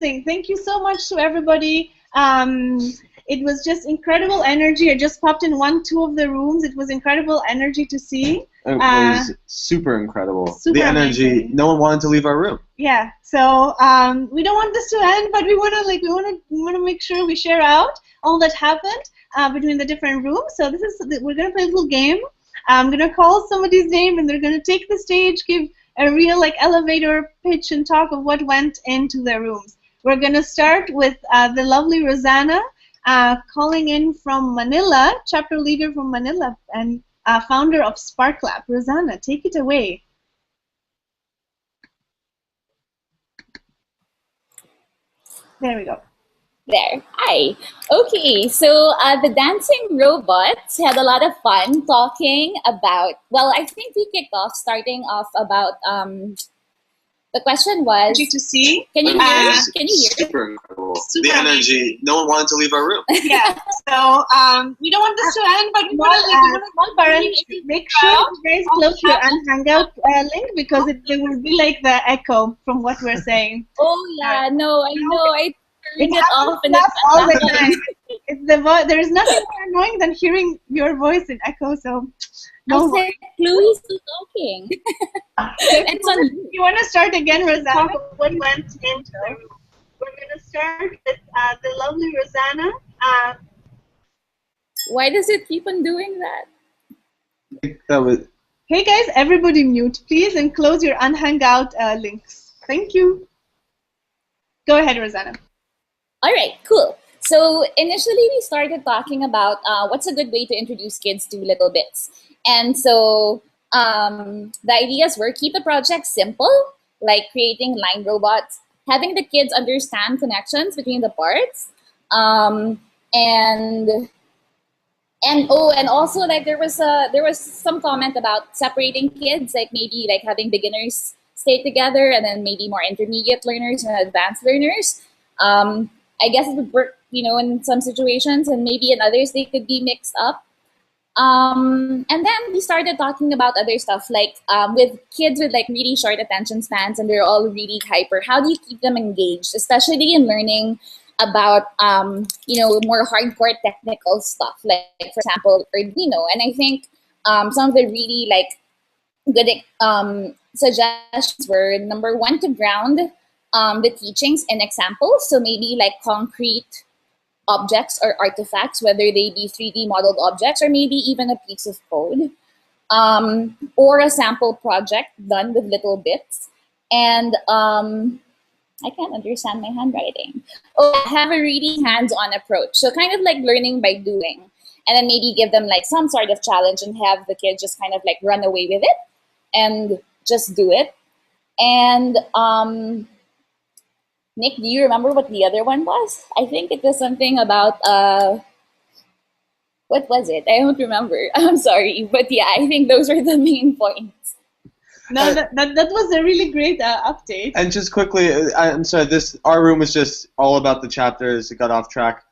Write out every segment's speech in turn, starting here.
Thank you so much to everybody. It was just incredible energy. I just popped in two of the rooms. It was incredible energy to see. It was super incredible. Super the energy. amazing. No one wanted to leave our room. Yeah. So we don't want this to end, but we want to make sure we share out all that happened between the different rooms. So we're gonna play a little game. I'm gonna call somebody's name, and they're gonna take the stage, give a real elevator pitch and talk of what went into their rooms. We're gonna start with the lovely Rosanna, calling in from Manila, chapter leader from Manila, and founder of SparkLab. Rosanna, take it away. There we go. There. Hi. Okay, so the dancing robots had a lot of fun talking about, well, I think we kicked off starting off about, the question was, To see. Can you hear? Can you hear? Super incredible. Super the energy. amazing. No one wanted to leave our room. Yeah. So we don't want this to end, but we want to make sure you guys close your Hangout link because it will be like the echo from what we're saying. Oh yeah, no, I know. I turned it off and all the time. It's there is nothing more annoying than hearing your voice in echo. So no. I said Chloe's still talking. It's on. You want to start again, Rosanna? What went into the room? We're gonna start with the lovely Rosanna. Why does it keep on doing that? I think that was. Hey guys, everybody mute, please, and close your Unhangout links. Thank you. Go ahead, Rosanna. All right, cool. So initially we started talking about what's a good way to introduce kids to little bits. And so the ideas were keep the project simple, like creating line robots, having the kids understand connections between the parts, and also like there was some comment about separating kids, like maybe like having beginners stay together and then maybe more intermediate learners and advanced learners. I guess it would work, in some situations, and maybe in others they could be mixed up. And then we started talking about other stuff, like with kids with like really short attention spans and they're all really hyper. How do you keep them engaged, especially in learning about more hardcore technical stuff, like for example Arduino? And I think some of the really like good suggestions were, number one, to ground the teachings in examples. So maybe like concrete objects or artifacts, whether they be 3D modeled objects or maybe even a piece of code, or a sample project done with little bits. And I can't understand my handwriting. Have a really hands-on approach. So kind of like learning by doing, and then maybe give them like some sort of challenge and have the kids just kind of like run away with it and just do it. And Nick, do you remember what the other one was? I think it was something about, what was it? I don't remember. I'm sorry. But yeah, I think those were the main points. No, that was a really great update. And just quickly, I'm sorry, our room was just all about the chapters. It got off track.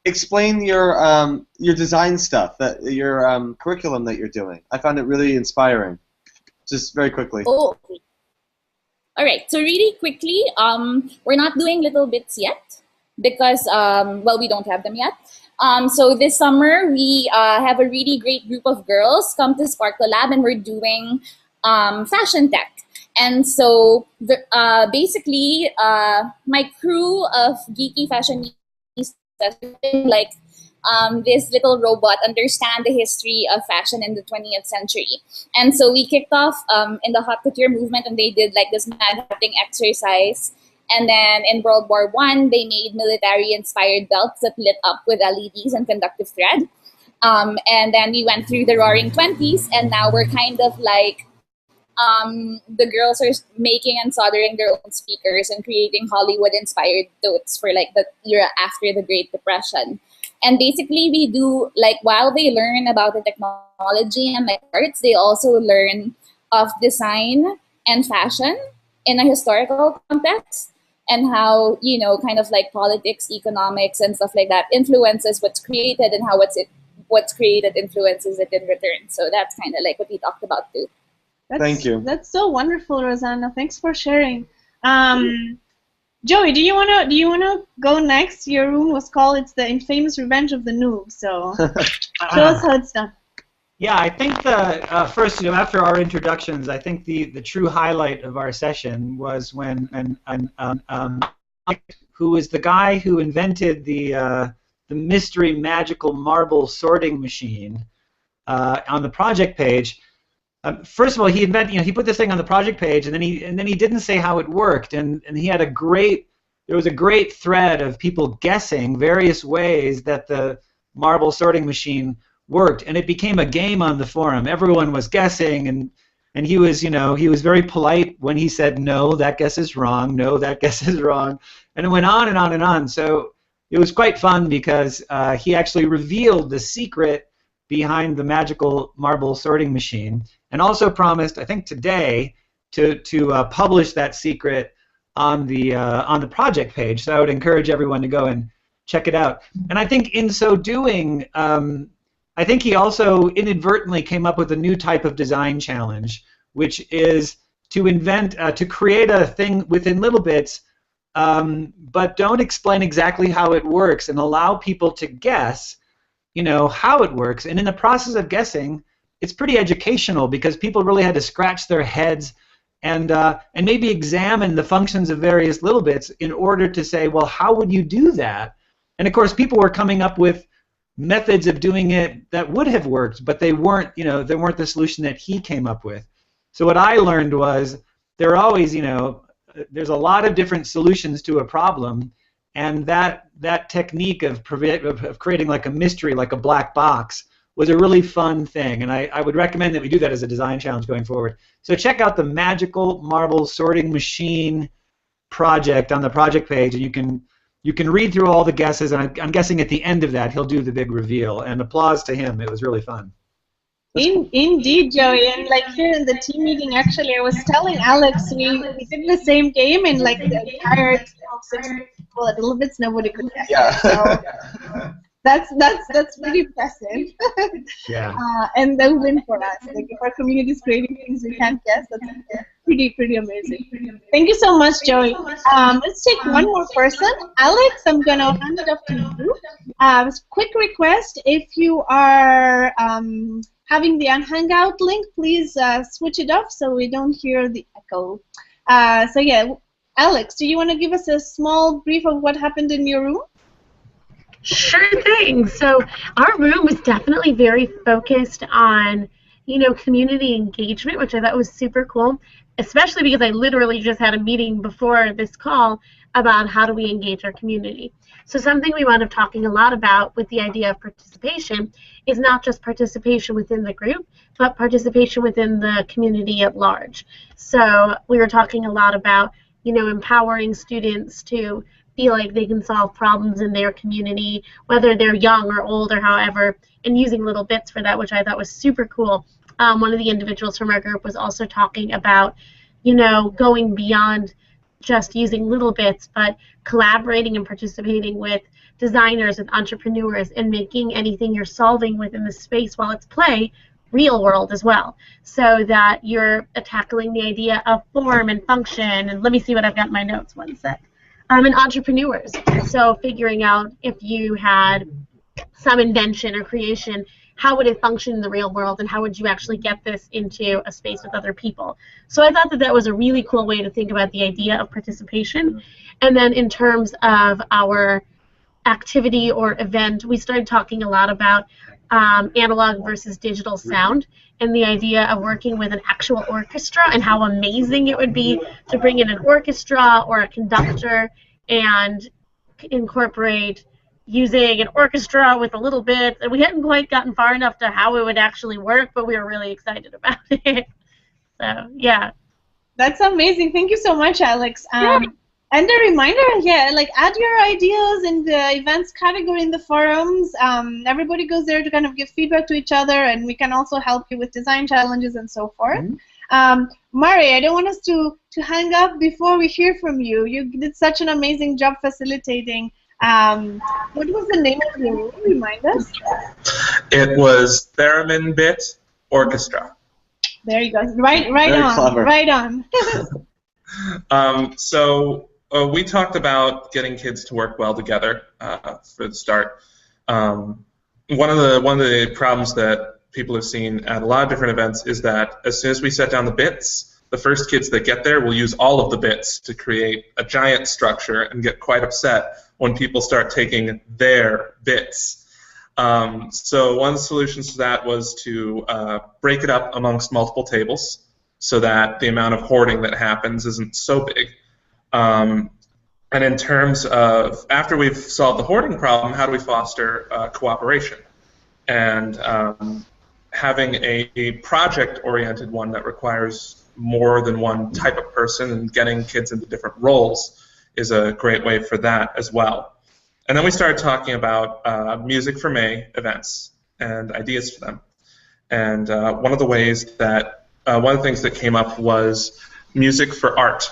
Explain your design stuff, your curriculum that you're doing. I found it really inspiring. Just very quickly. Oh, okay. All right, so really quickly, we're not doing little bits yet because, we don't have them yet. So this summer, we have a really great group of girls come to Sparkle Lab, and we're doing fashion tech. And so basically, my crew of geeky fashionistas, like this little robot, understand the history of fashion in the 20th century. And so we kicked off in the hot couture movement, and they did like this mad hatting exercise. And then in World War I, they made military-inspired belts that lit up with LEDs and conductive thread. And then we went through the Roaring 20s, and now we're kind of like, the girls are making and soldering their own speakers and creating Hollywood-inspired totes for like the era after the Great Depression. And basically we do, like, while they learn about the technology and like arts, they also learn of design and fashion in a historical context, and how, kind of like politics, economics, and stuff like that influences what's created, and how what's created influences it in return. So that's kind of like what we talked about too. Thank you. That's so wonderful, Rosanna. Thanks for sharing. Joey, do you wanna go next? Your room was called "It's the Infamous Revenge of the Noob." So show us how it's done. Yeah, I think first, after our introductions, I think the true highlight of our session was when who was the guy who invented the mystery magical marble sorting machine on the project page. First of all, he put this thing on the project page, and then he didn't say how it worked, and he had there was a great thread of people guessing various ways that the marble sorting machine worked, and it became a game on the forum. Everyone was guessing, and he was very polite when he said, no, that guess is wrong, no, that guess is wrong, and it went on and on and on. So it was quite fun because he actually revealed the secret behind the magical marble sorting machine, and also promised, I think today, to publish that secret on the project page. So I would encourage everyone to go and check it out. And I think in so doing, I think he also inadvertently came up with a new type of design challenge, which is to create a thing within Littlebits, but don't explain exactly how it works and allow people to guess, how it works. And in the process of guessing, it's pretty educational because people really had to scratch their heads and maybe examine the functions of various Littlebits in order to say, well, how would you do that? And of course, people were coming up with methods of doing it that would have worked, but they weren't the solution that he came up with. So what I learned was there are always, there's a lot of different solutions to a problem, and that technique of creating like a mystery, like a black box, was a really fun thing, and I would recommend that we do that as a design challenge going forward. So check out the Magical Marble Sorting Machine project on the project page, and you can read through all the guesses, and I'm guessing at the end of that he'll do the big reveal. And applause to him. It was really fun. Indeed, Joey. And like here in the team meeting, actually, I was telling Alex we did the same game, and like the entire 6 people at Littlebits, nobody could guess. Yeah. So that's pretty impressive. Yeah. And the win for us. Like if our community is creating things we can't guess, that's pretty amazing. Thank you so much, Joey. Let's take one more person. Alex, I'm gonna hand it off to you. Quick request: if you are having the Hangout link, please switch it off so we don't hear the echo. So yeah, Alex, do you want to give us a small brief of what happened in your room? Sure thing. So our room was definitely very focused on, community engagement, which I thought was super cool, especially because I literally just had a meeting before this call about how do we engage our community. So something we wound up talking a lot about with the idea of participation is not just participation within the group, but participation within the community at large. So we were talking a lot about, empowering students to feel like they can solve problems in their community, whether they're young or old or however, and using Littlebits for that, which I thought was super cool. One of the individuals from our group was also talking about, going beyond just using Littlebits, but collaborating and participating with designers, with entrepreneurs, and making anything you're solving within the space while it's play real world as well, so that you're tackling the idea of form and function. And let me see what I've got in my notes, one sec. And entrepreneurs. So figuring out if you had some invention or creation, how would it function in the real world, and how would you actually get this into a space with other people? So I thought that was a really cool way to think about the idea of participation. And then in terms of our activity or event, we started talking a lot about analog versus digital sound, and the idea of working with an actual orchestra and how amazing it would be to bring in an orchestra or a conductor and incorporate using an orchestra with a Littlebits. And we hadn't quite gotten far enough to how it would actually work, but we were really excited about it. So, yeah. That's amazing. Thank you so much, Alex. And a reminder, add your ideas in the events category in the forums. Everybody goes there to kind of give feedback to each other, and we can also help you with design challenges and so forth. Mari, I don't want us to hang up before we hear from you. You did such an amazing job facilitating. What was the name of your room? Remind us. It was Theremin Bit Orchestra. There you go. Right on. Clever. Right on. So we talked about getting kids to work well together for the start. One of the problems that people have seen at a lot of different events is that as soon as we set down the bits, the first kids that get there will use all of the bits to create a giant structure and get quite upset when people start taking their bits. So one of the solutions to that was to break it up amongst multiple tables so that the amount of hoarding that happens isn't so big. And in terms of, after we've solved the hoarding problem, how do we foster cooperation? And having a project-oriented one that requires more than one type of person and getting kids into different roles is a great way for that as well. And then we started talking about Music for May events and ideas for them. And one of the things that came up was Music for Art,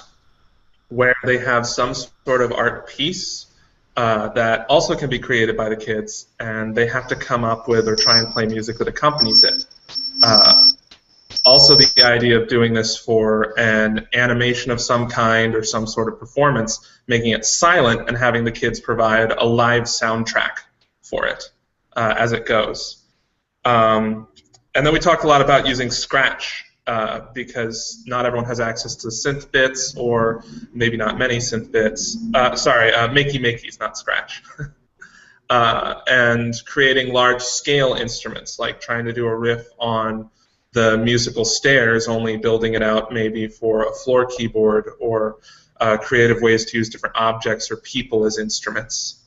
where they have some sort of art piece that also can be created by the kids, and they have to come up with or try and play music that accompanies it. Also, the idea of doing this for an animation of some kind or some sort of performance, making it silent and having the kids provide a live soundtrack for it as it goes. And then we talked a lot about using Scratch because not everyone has access to synth bits, or maybe not many synth bits. Makey-Makey's, not Scratch. And creating large-scale instruments, like trying to do a riff on the musical stairs, only building it out maybe for a floor keyboard, or creative ways to use different objects or people as instruments.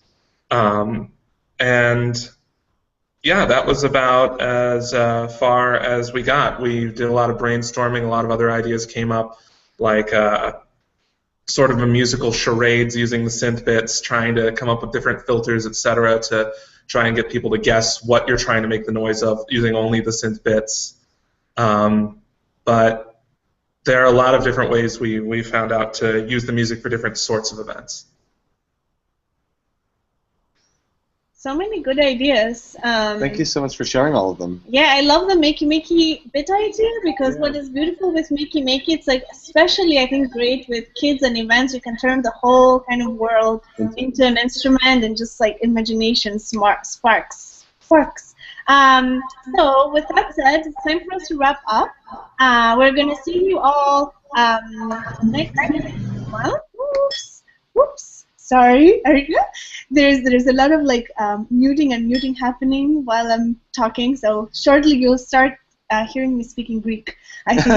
And yeah, that was about as far as we got. We did a lot of brainstorming, a lot of other ideas came up, like sort of a musical charades using the synth bits, trying to come up with different filters, etc., to try and get people to guess what you're trying to make the noise of using only the synth bits. But there are a lot of different ways we found out to use the music for different sorts of events. So many good ideas. Thank you so much for sharing all of them. Yeah, I love the Makey-Makey bit idea, because what is beautiful with Makey-Makey, it's like especially I think great with kids and events. You can turn the whole kind of world into an instrument, and just like imagination sparks. So with that said, it's time for us to wrap up. We're going to see you all next week. Well, whoops. Sorry, Erica. There's a lot of like muting happening while I'm talking. So shortly you'll start hearing me speaking Greek, I think.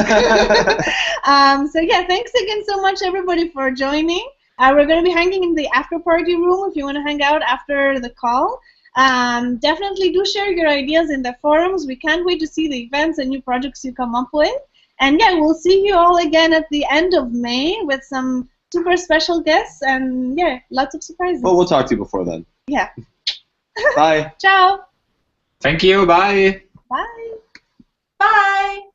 So yeah, thanks again so much everybody for joining. We're going to be hanging in the after party room if you want to hang out after the call. Definitely do share your ideas in the forums. We can't wait to see the events and new projects you come up with. And yeah, we'll see you all again at the end of May with some super special guests, and yeah, lots of surprises. Well, we'll talk to you before then. Yeah. Bye. Ciao. Thank you. Bye. Bye. Bye!